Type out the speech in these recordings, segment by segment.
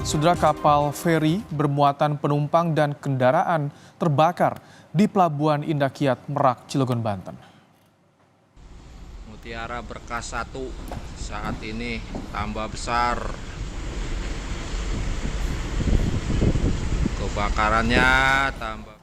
Saudara, kapal feri bermuatan penumpang dan kendaraan terbakar di Pelabuhan Indah Kiat, Merak, Cilegon, Banten. Mutiara Berkas 1 saat ini tambah besar. Kebakarannya tambah.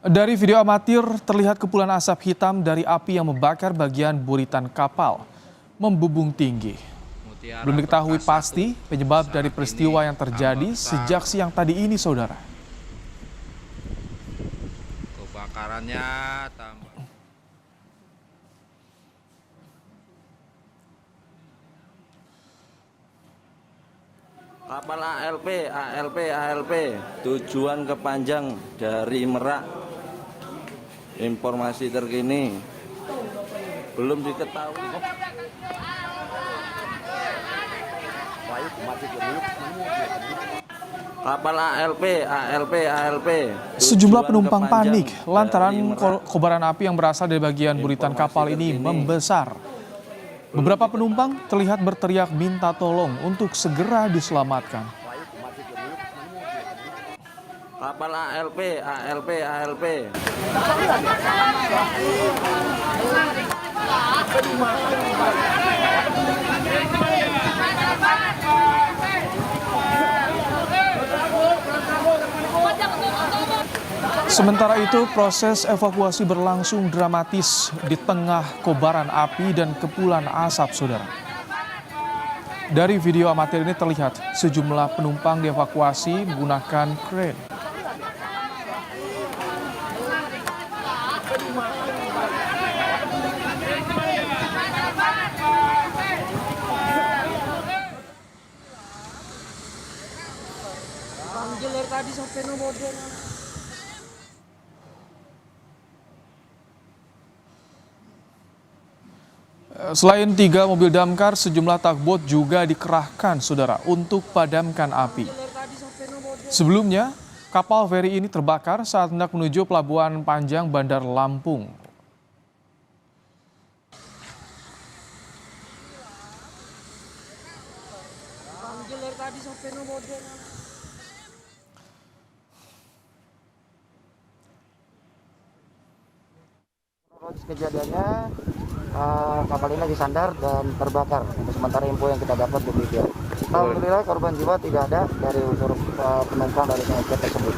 Dari video amatir terlihat kepulan asap hitam dari api yang membakar bagian buritan kapal membubung tinggi. Belum diketahui pasti penyebab dari peristiwa yang terjadi sejak siang tadi ini, saudara. Kebakarannya tambah. Kapal ALP, tujuan ke Panjang dari Merak. Informasi terkini belum diketahui. Kapal ALP. Sejumlah penumpang panik lantaran kobaran api yang berasal dari bagian buritan kapal ini membesar. Beberapa penumpang terlihat berteriak minta tolong untuk segera diselamatkan. Kapal ALP. Sementara itu, proses evakuasi berlangsung dramatis di tengah kobaran api dan kepulan asap, saudara. Dari video amatir ini terlihat sejumlah penumpang dievakuasi menggunakan kren. Tadi sampai modern. Selain 3 mobil damkar, sejumlah tugboat juga dikerahkan, saudara, untuk padamkan api. Sebelumnya, kapal feri ini terbakar saat hendak menuju Pelabuhan Panjang Bandar Lampung. Tadi sampai modern. Kejadiannya kapal ini lagi sandar dan terbakar. Untuk sementara info yang kita dapat demikian. Alhamdulillah korban jiwa tidak ada dari unsur penumpang dari kapal tersebut.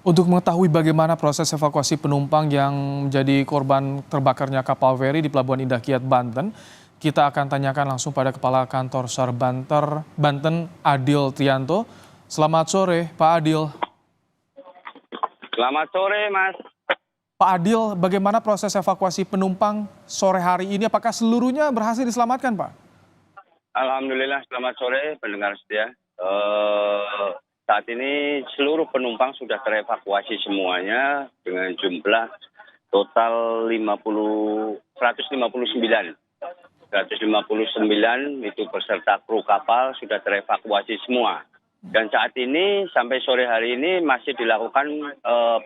Untuk mengetahui bagaimana proses evakuasi penumpang yang menjadi korban terbakarnya kapal feri di Pelabuhan Indah Kiat, Banten, kita akan tanyakan langsung pada Kepala Kantor SAR Banten, Adil Trianto. Selamat sore, Pak Adil. Selamat sore, Mas. Pak Adil, bagaimana proses evakuasi penumpang sore hari ini? Apakah seluruhnya berhasil diselamatkan, Pak? Alhamdulillah, selamat sore pendengar setia. Saat ini seluruh penumpang sudah terevakuasi semuanya dengan jumlah total 159. 159 itu beserta kru kapal sudah terevakuasi semua. Dan saat ini sampai sore hari ini masih dilakukan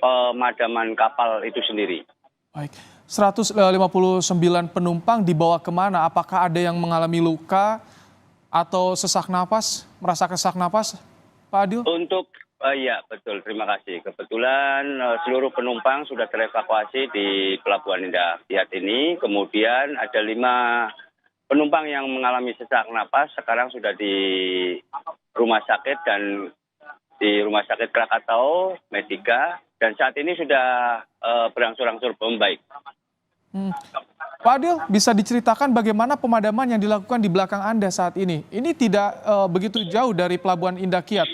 pemadaman kapal itu sendiri. Baik, 159 penumpang dibawa kemana? Apakah ada yang mengalami luka atau sesak napas, merasa sesak napas, Pak Adil? Iya betul, terima kasih. Kebetulan seluruh penumpang sudah terevakuasi di Pelabuhan Indah Kiat ini. Kemudian ada 5 penumpang yang mengalami sesak napas sekarang sudah di rumah sakit dan di Rumah Sakit Krakatau, Medika, dan saat ini sudah berangsur-angsur membaik. Pak Adil, bisa diceritakan bagaimana pemadaman yang dilakukan di belakang Anda saat ini? Ini tidak begitu jauh dari Pelabuhan Indah Kiat.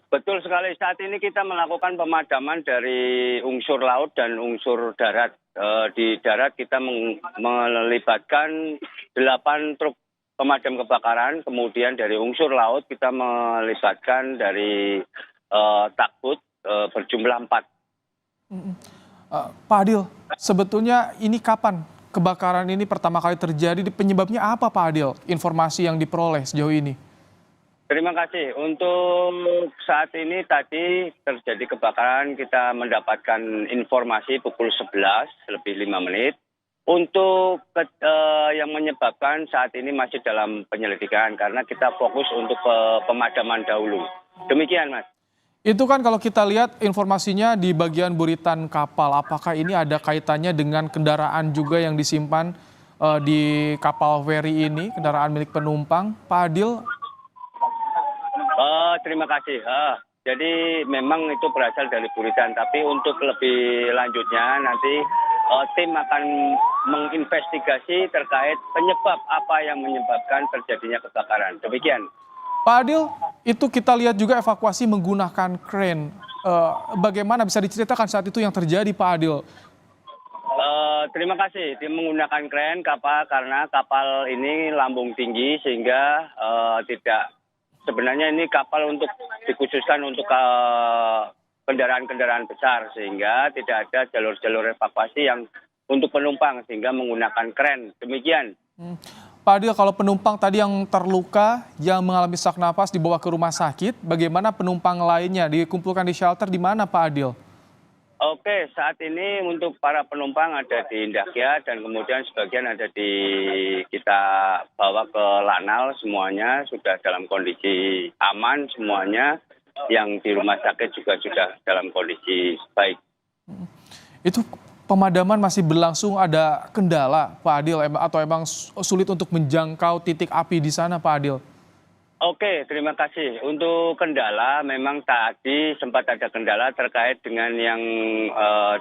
Betul sekali, saat ini kita melakukan pemadaman dari unsur laut dan unsur darat. Di darat kita melibatkan 8 truk pemadam kebakaran, kemudian dari unsur laut kita melibatkan dari tugboat berjumlah 4. Pak Adil, sebetulnya ini kapan kebakaran ini pertama kali terjadi? Penyebabnya apa, Pak Adil? Informasi yang diperoleh sejauh ini. Terima kasih. Untuk saat ini tadi terjadi kebakaran, kita mendapatkan informasi pukul 11 lebih 5 menit. Untuk yang menyebabkan saat ini masih dalam penyelidikan karena kita fokus untuk pemadaman dahulu. Demikian, Mas. Itu kan kalau kita lihat informasinya di bagian buritan kapal, apakah ini ada kaitannya dengan kendaraan juga yang disimpan di kapal feri ini, kendaraan milik penumpang, Pak Adil? Terima kasih. Jadi memang itu berasal dari buritan, tapi untuk lebih lanjutnya nanti tim akan menginvestigasi terkait penyebab apa yang menyebabkan terjadinya kebakaran. Demikian. Pak Adil, itu kita lihat juga evakuasi menggunakan crane. Bagaimana bisa diceritakan saat itu yang terjadi, Pak Adil? Terima kasih. Tim menggunakan kren kapal karena kapal ini lambung tinggi sehingga tidak. Sebenarnya ini kapal untuk dikhususkan untuk kendaraan-kendaraan besar sehingga tidak ada jalur-jalur evakuasi yang untuk penumpang sehingga menggunakan kren. Demikian. Pak Adil, kalau penumpang tadi yang terluka yang mengalami sesak napas dibawa ke rumah sakit, bagaimana penumpang lainnya dikumpulkan di shelter di mana, Pak Adil? Oke, saat ini untuk para penumpang ada di Indah Kiat dan kemudian sebagian ada di kita bawa ke Lanal, semuanya sudah dalam kondisi aman semuanya. Yang di rumah sakit juga sudah dalam kondisi baik. Itu pemadaman masih berlangsung, ada kendala, Pak Adil, atau emang sulit untuk menjangkau titik api di sana, Pak Adil? Oke, terima kasih. Untuk kendala, memang tadi sempat ada kendala terkait dengan yang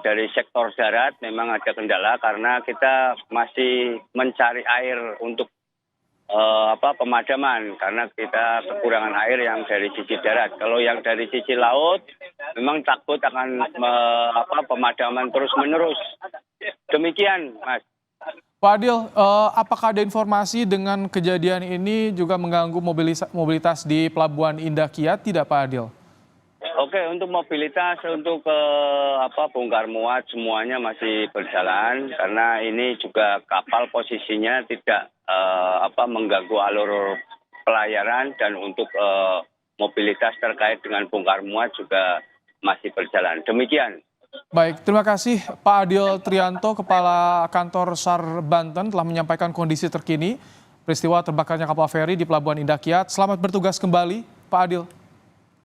dari sektor darat. Memang ada kendala karena kita masih mencari air untuk pemadaman karena kita kekurangan air yang dari sisi darat. Kalau yang dari sisi laut, memang takut akan pemadaman terus menerus. Demikian, Mas. Pak Adil, apakah ada informasi dengan kejadian ini juga mengganggu mobilitas di Pelabuhan Indah Kiat, tidak Pak Adil? Oke, untuk mobilitas, untuk bongkar muat semuanya masih berjalan karena ini juga kapal posisinya tidak mengganggu alur pelayaran dan untuk mobilitas terkait dengan bongkar muat juga masih berjalan. Demikian. Baik, terima kasih Pak Adil Trianto, Kepala Kantor SAR Banten telah menyampaikan kondisi terkini peristiwa terbakarnya kapal feri di Pelabuhan Indah Kiat. Selamat bertugas kembali, Pak Adil.